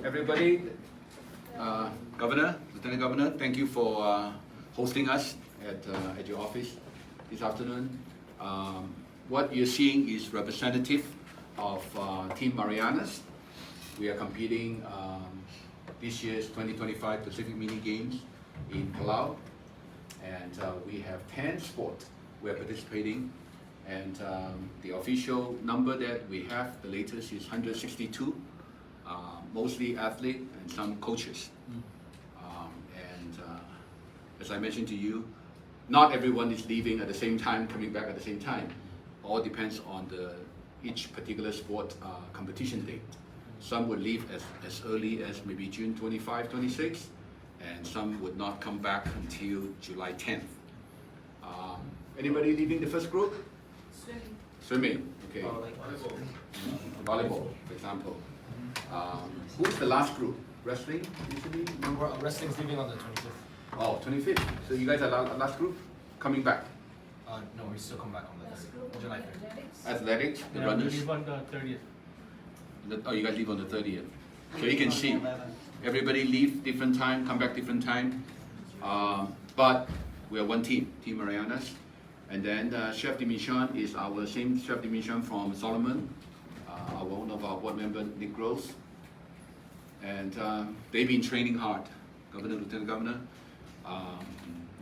everybody. Governor, Lieutenant Governor, thank you for hosting us at your office this afternoon. What you're seeing is representative of Team Marianas. We are competing this year's 2025 Pacific Mini Games in Palau, and we have 10 sports we are participating, and the official number that we have, the latest, is 162, mostly athletes and some coaches. As I mentioned to you, not everyone is leaving at the same time, coming back at the same time. All depends on each particular sport competition date. Some would leave as early as maybe June 25, 26, and some would not come back until July 10th. Anybody leaving the first group? Swimming. Swimming, okay. Volleyball, for example. Who's the last group? Wrestling, usually? Wrestling's leaving on the 25th. Oh, 25th. So you guys are last group coming back? No, we still come back on the 30th. July 30th. Athletics, the Yeah, runners? we leave on the 30th. Oh, you guys leave on the 30th. So you can see, everybody leave different time, come back different time. But we are one team, Team Marianas. And then Chef de Mission is our same Chef de Mission from Solomon, one of our board member, Nick Gross. And they've been training hard, Governor, Lieutenant Governor.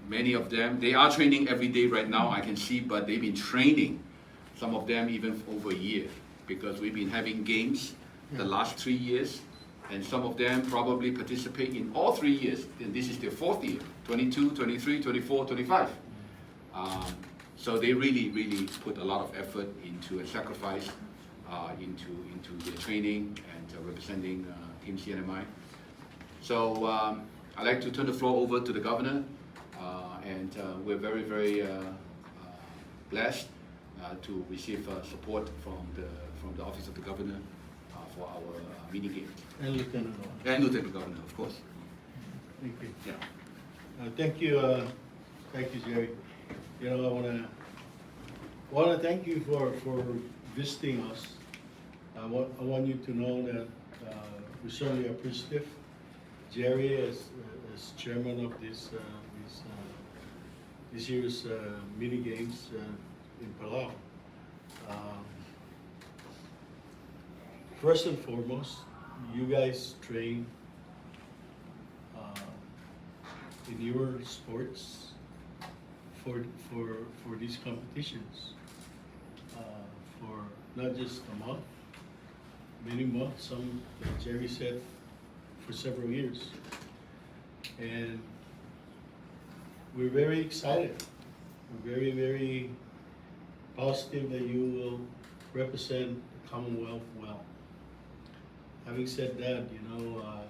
Many of them, they are training every day right now, I can see, but they've been training, some of them even over a year, because we've been having games the last 3 years, and some of them probably participate in all 3 years, and this is their 4th year, 22, 23, 24, 25. So they really put a lot of effort into and sacrifice into their training and representing Team CNMI. So I'd like to turn the floor over to the Governor, and we're very blessed to receive support from the Office of the Governor for our mini game. And Lieutenant Governor. And Lieutenant Governor, of course. Thank you. Yeah. Thank you, Jerry. You know, I wanna thank you for visiting us. I want you to know that we're certainly appreciative. Jerry, as chairman of this year's mini games in Palau. First and foremost, you guys train in your sports for these competitions for not just a month, many months, some, like Jerry said, for several years. And we're very excited. We're very positive that you will represent the Commonwealth well. Having said that, you know,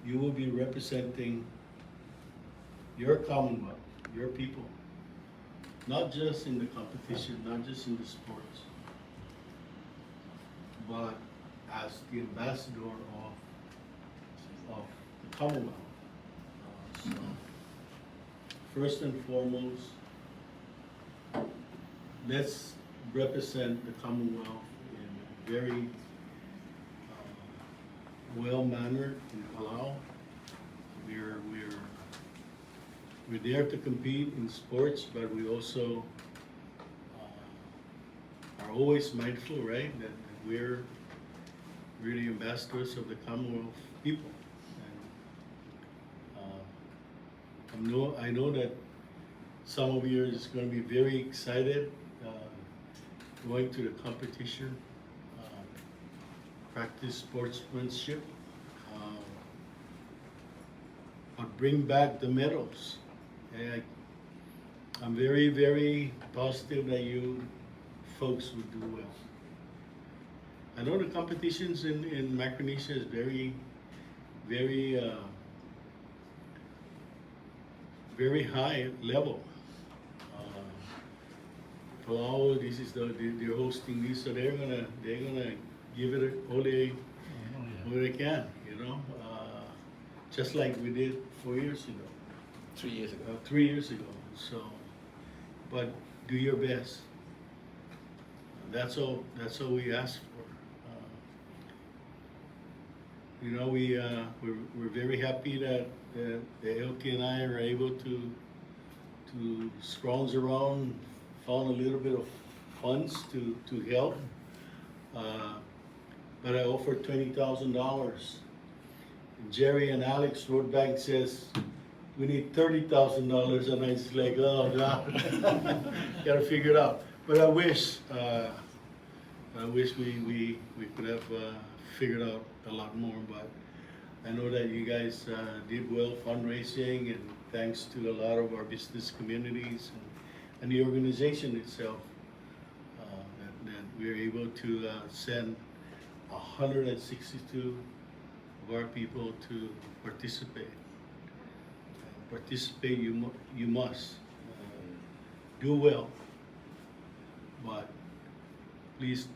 you will be representing your Commonwealth, your people, not just in the competition, not just in the sports, but as the ambassador of the Commonwealth. So, first and foremost, let's represent the Commonwealth in a very well-mannered in Palau. We're there to compete in sports, but we also are always mindful, right, that we're really ambassadors of the Commonwealth people. And I know that some of you is going to be very excited going to the competition, practice sportsmanship, but bring back the medals. And I'm very positive that you folks would do well. I know the competitions in Micronesia is very high level. Palau, this is they're hosting this, so they're gonna give it all they can, you know. Just like we did 4 years ago. 3 years ago. 3 years ago. So, but do your best. That's all we ask for. you know, we're very happy that the LT and I are able to scrounge around, found a little bit of funds to help. But I offered $20,000. Jerry and Alex wrote back and says, we need $30,000, and I was like, oh God, gotta figure it out. But I wish we could have figured out a lot more. But I know that you guys did well fundraising, and thanks to a lot of our business communities and the organization itself, that we're able to send 162 of our people to participate. Participate, you must. Do well, but please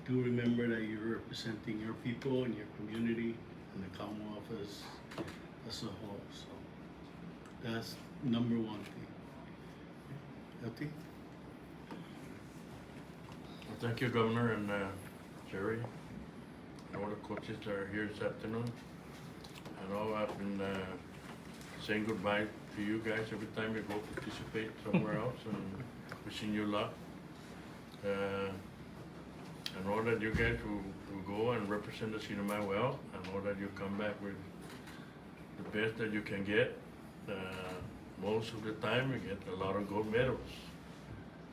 do remember that you're representing your people and your community and the Commonwealth as a whole. So that's number one thing. LT? Well, thank you, Governor and Jerry, and all the coaches that are here this afternoon. I know I've been saying goodbye to you guys every time you go participate somewhere else, and wishing you luck. I know that you guys will go and represent the CNMI well. I know that you come back with the best that you can get. Most of the time you get a lot of gold medals,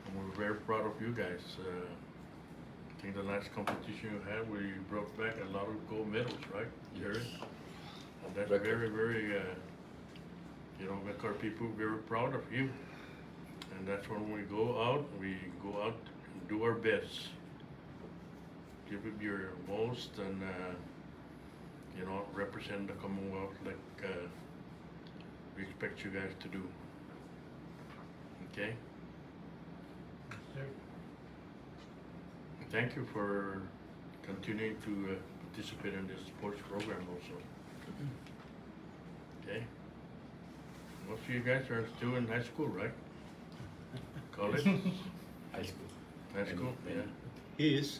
and we're very proud of you guys. I think the last competition you had, we brought back a lot of gold medals, right, Jerry? And that's very, very, you know, make our people very proud of you. And that's when we go out and do our best. Give it your most and, you know, represent the Commonwealth like we expect you guys to do. Okay? Thank you for continuing to participate in this sports program also. Okay? Most of you guys are still in high school, right? College? High school. High school, yeah. He is.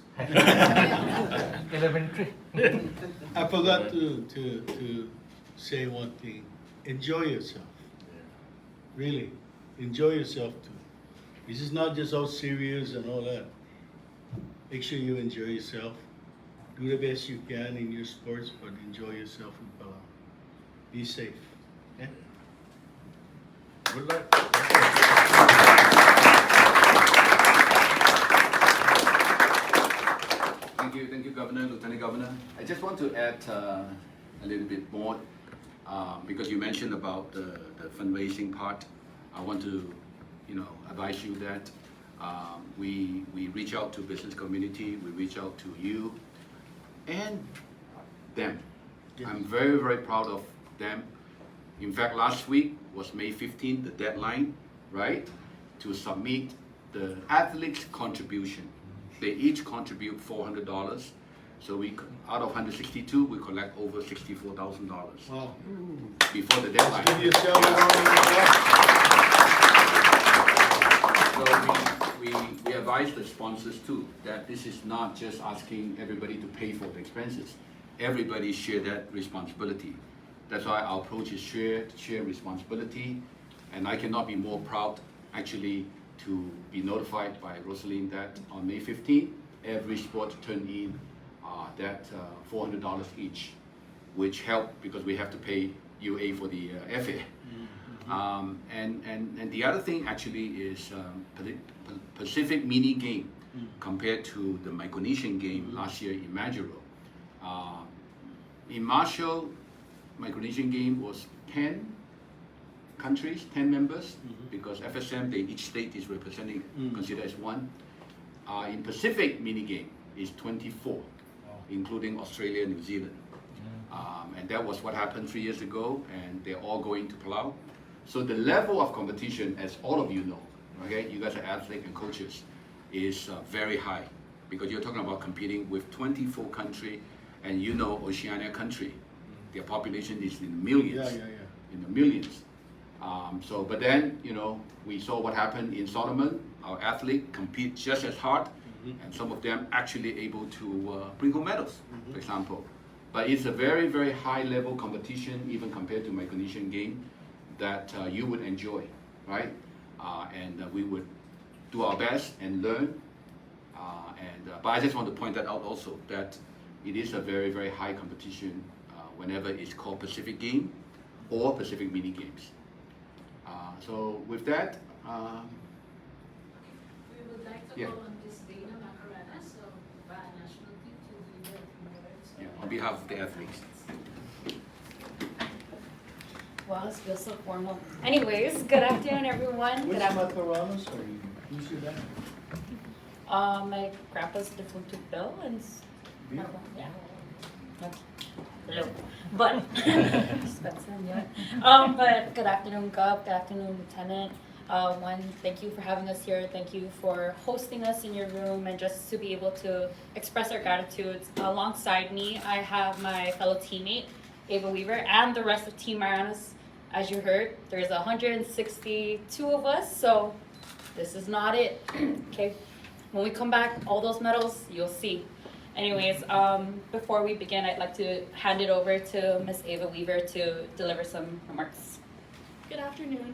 Elementary. I forgot to say one thing. Enjoy yourself. Yeah. Really. Enjoy yourself too. This is not just all serious and all that. Make sure you enjoy yourself. Do the best you can in your sports, but enjoy yourself. Be safe. Okay? Good luck. Thank you, Governor, Lieutenant Governor. I just want to add a little bit more because you mentioned about the fundraising part. I want to, you know, advise you that we reach out to business community, we reach out to you and them. Yes. I'm very, very proud of them. In fact, last week was May 15th, the deadline, right, to submit the athletes' contribution. They each contribute $400. So we, out of 162, we collect over $64,000 Wow. before the deadline. Give yourself a round of applause. So we advise the sponsors too, that this is not just asking everybody to pay for the expenses. Everybody share that responsibility. That's why our approach is share responsibility. And I cannot be more proud actually to be notified by Rosaline that on May 15th, every sport turned in that $400 each, which helped because we have to pay UA for the FA. And the other thing actually is Pacific mini game compared to the Micronesian game last year in Majuro. In Marshall, Micronesian game was 10 countries, 10 members, because FSM, each state is representing, considered as one. In Pacific mini game is 24, including Australia and New Zealand. And that was what happened 3 years ago, and they're all going to Palau. So the level of competition, as all of you know, okay, you guys are athletes and coaches, is very high, because you're talking about competing with 24 countries, and you know Oceania country, their population is in the millions, in the millions. But then, you know, we saw what happened in Solomon. Our athletes compete just as hard, and some of them actually able to bring home medals, for example. But it's a very, very high level competition, even compared to Micronesian game, that you would enjoy, right? And we would do our best and learn. But I just want to point that out also, that it is a very, very high competition whenever it's called Pacific Game or Pacific Mini Games. So with that, We would like to Yeah. call on Ms. Dana Marianas of national team to deliver the yeah, on behalf of the athletes. Wow, this feels so formal. Anyways, good afternoon, everyone. Which Good afternoon. Marianas are you? Who's your dad? My grandpa's different to Bill and Bill? yeah. Hello, but Spencer, yeah. But good afternoon, Gov. Good afternoon, Lieutenant. One, thank you for having us here. Thank you for hosting us in your room and just to be able to express our gratitude. Alongside me, I have my fellow teammate, Ava Weaver, and the rest of Team Marianas. As you heard, there's 162 of us, so this is not it. Okay, when we come back, all those medals, you'll see. Anyways, before we begin, I'd like to hand it over to Ms. Ava Weaver to deliver some remarks. Good afternoon.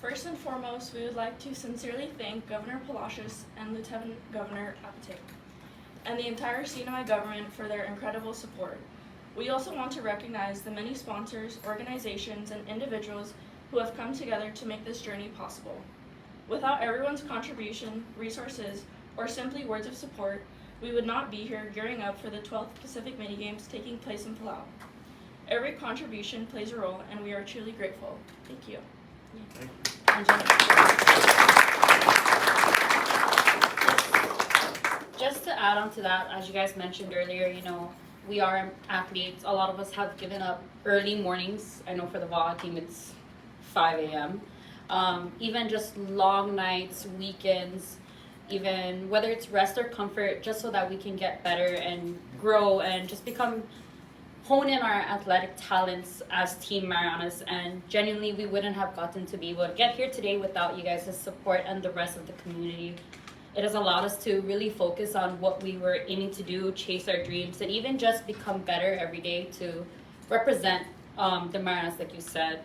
First and foremost, we would like to sincerely thank Governor Palacios and Lieutenant Governor Apate and the entire CNMI government for their incredible support. We also want to recognize the many sponsors, organizations, and individuals who have come together to make this journey possible. Without everyone's contribution, resources, or simply words of support, we would not be here gearing up for the 12th Pacific Mini Games taking place in Palau. Every contribution plays a role, and we are truly grateful. Thank you. Just to add on to that, as you guys mentioned earlier, you know, we are athletes. A lot of us have given up early mornings. I know for the volleyball team it's 5 a.m. Even just long nights, weekends, even whether it's rest or comfort, just so that we can get better and grow and just hone in our athletic talents as Team Marianas. And genuinely, we wouldn't have gotten to be able to get here today without you guys' support and the rest of the community. It has allowed us to really focus on what we were aiming to do, chase our dreams, and even just become better every day to represent the Marianas, like you said.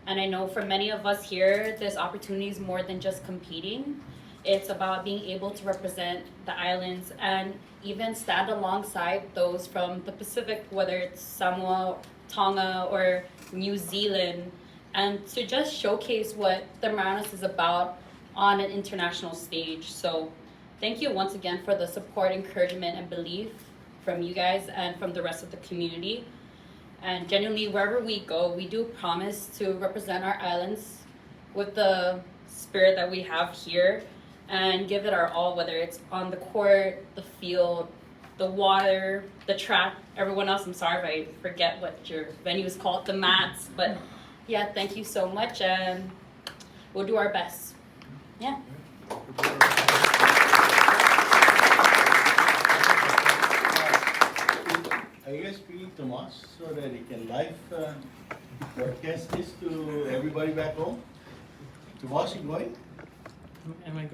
And I know for many of us here, this opportunity is more than just competing. It's about being able to represent the islands and even stand alongside those from the Pacific, whether it's Samoa, Tonga, or New Zealand, and to just showcase what the Marianas is about on an international stage. So thank you once again for the support, encouragement, and belief from you guys and from the rest of the community. And genuinely, wherever we go, we do promise to represent our islands with the spirit that we have here and give it our all, whether it's on the court, the field, the water, the track. Everyone else, I'm sorry if I forget what your venue is called, the mats. But yeah, thank you so much, and we'll do our best. Yeah. Are you guys speaking to Moss so that he can live broadcast this to everybody back home? Tomas, you going? Am I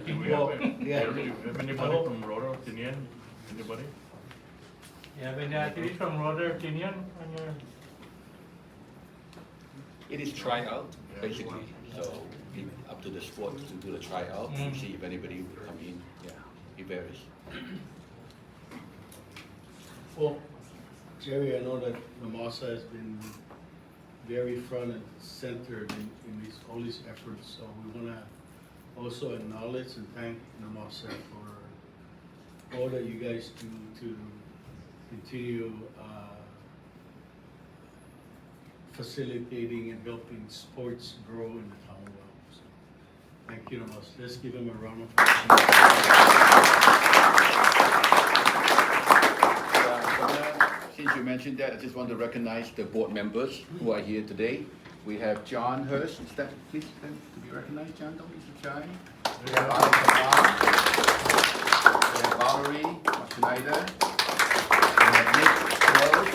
Do we Well, have, yeah. have anybody from Rotor, Tinian? Anybody? Yeah, when the athletes from Roder Tinian on your It is tryout, Yeah. basically. So up to the sports to do the tryout, Mm. see if anybody will come in. Yeah, it varies. Well, Jerry, I know that Namasa has been very front and center in all these efforts, so we want to also acknowledge and thank Namasa for all that you guys do to continue facilitating and helping sports grow in the Commonwealth. So, thank you, Namasa. Let's give him a round of Since you mentioned that, I just want to recognize the board members who are here today. We have John Hurst. Is that please stand to be recognized, John? Don't be so shy. We have Valerie Schneider. We have Nick Close.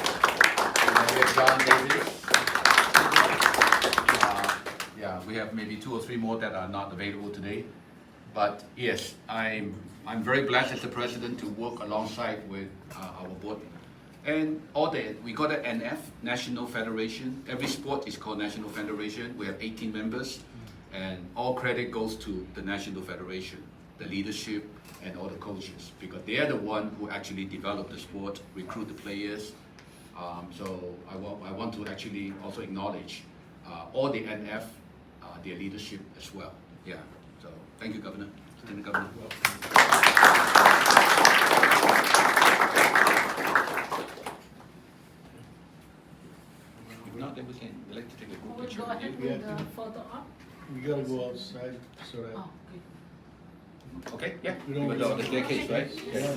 And we have John Davis. Yeah, we have maybe 2 or 3 more that are not available today. But yes, I'm very blessed as the president to work alongside with our board. And we got an NF, National Federation. Every sport is called National Federation. We have 18 members, and all credit goes to the National Federation, the leadership, and all the coaches, because they are the one who actually develop the sport, recruit the players. So I want to actually also acknowledge all the NF, their leadership as well. Yeah. So thank you, Governor. Lieutenant Governor. If not, then we'd like to take a group We'll picture go with ahead you. with the photo op. We gotta go outside so that Oh, good. Okay, yeah. we don't. With the staircase, right? Yeah.